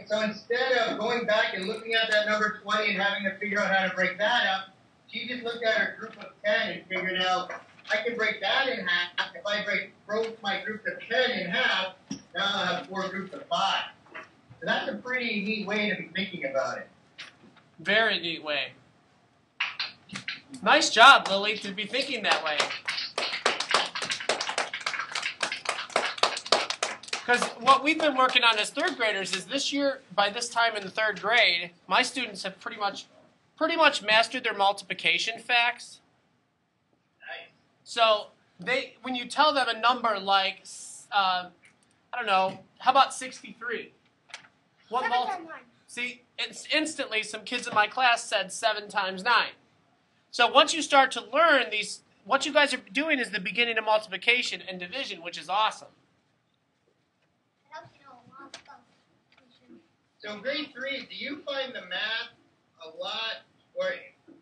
Right? So instead of going back and looking at that number 20 and having to figure out how to break that up, she just looked at her group of 10 and figured out, I can break that in half. If I broke my group of 10 in half, now I'll have 4 groups of 5. So that's a pretty neat way to be thinking about it. Very neat way. Nice job, Lily, to be thinking that way. Because what we've been working on as third graders is this year, by this time in the third grade, my students have pretty much mastered their multiplication facts. Nice. So when you tell them a number like, I don't know, how about 63? See, it's instantly some kids in my class said 7 times 9. So once you start to learn these, what you guys are doing is the beginning of multiplication and division, which is awesome. So grade 3, do you find the math a lot, or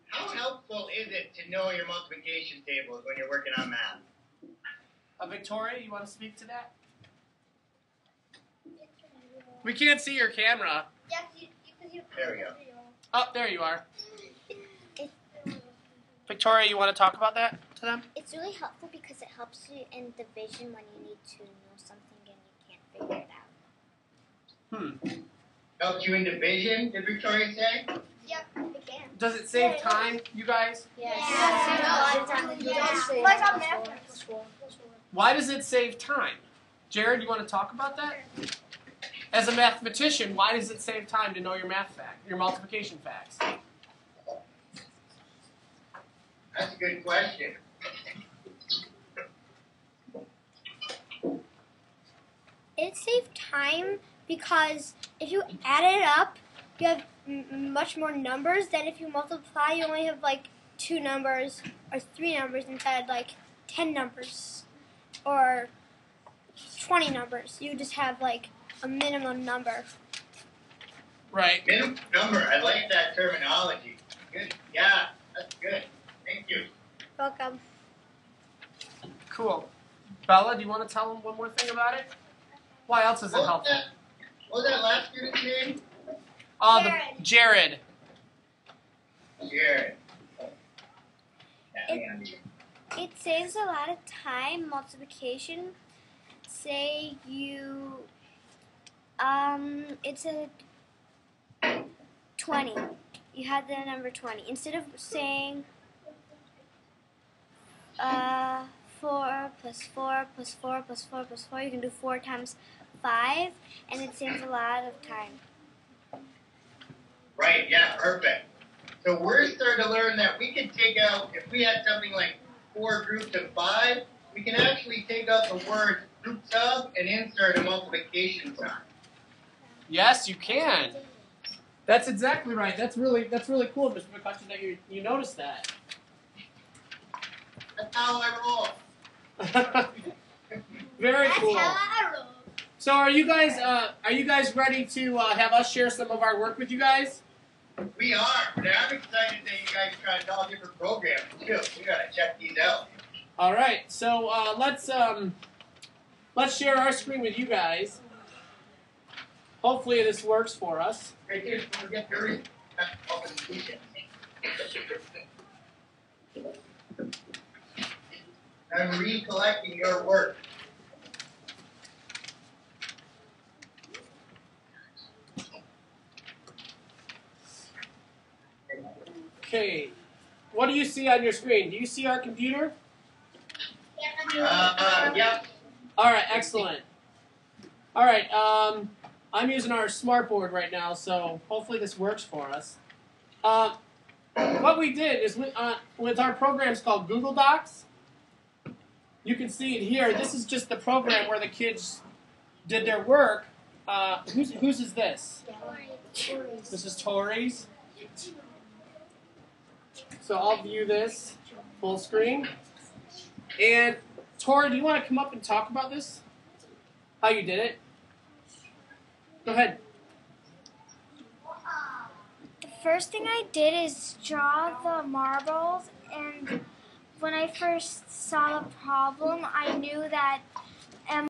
how helpful is it to know your multiplication tables when you're working on math? Victoria, you want to speak to that? We can't see your camera. There we go. Oh, there you are. Victoria, you want to talk about that to them? It's really helpful because it helps you in division when you need to know something and you can't figure it out. Helps you in division, did Victoria say? Yep, it can. Does it save time, you guys? Yes. Why does it save time? Jared, you want to talk about that? As a mathematician, why does it save time to know your math fact, your multiplication facts? That's a good question. It saves time because if you add it up, you have much more numbers than if you multiply. You only have like 2 numbers or 3 numbers instead of like 10 numbers or 20 numbers. You just have like a minimum number. Right. Minimum number. I like that terminology. Good. Yeah, that's good. Thank you. Welcome. Cool. Bella, do you want to tell them one more thing about it? Why else is it helpful? What was that last student's name? Jared. Jared. It saves a lot of time, multiplication. Say you, it's a 20. You had the number 20. Instead of saying 4 plus 4 plus 4 plus 4 plus 4, you can do 4 times 5, and it saves a lot of time. Right, yeah, perfect. So we're starting to learn that we can take out, if we had something like 4 groups of 5, we can actually take out the words groups of and insert a multiplication sign. Yes, you can. That's exactly right. That's really cool, Mr. McCutcheon, that you noticed that. That's how I roll. Very cool. That's how I roll. So are you guys ready to have us share some of our work with you guys? We are. But I'm excited that you guys try all different programs too. We gotta check these out. All right. So let's share our screen with you guys. Hopefully this works for us. Right here, don't forget to read. I'm recollecting your work. Okay. What do you see on your screen? Do you see our computer? Yeah. All right. Excellent. All right. I'm using our smartboard right now, so hopefully this works for us. What we did is with our programs called Google Docs, you can see it here. This is just the program where the kids did their work. Whose is this? This is Tori's. So I'll view this full screen. And Tori, do you want to come up and talk about this? How you did it? Go ahead. The first thing I did is draw the marbles, and when I first saw the problem, I knew that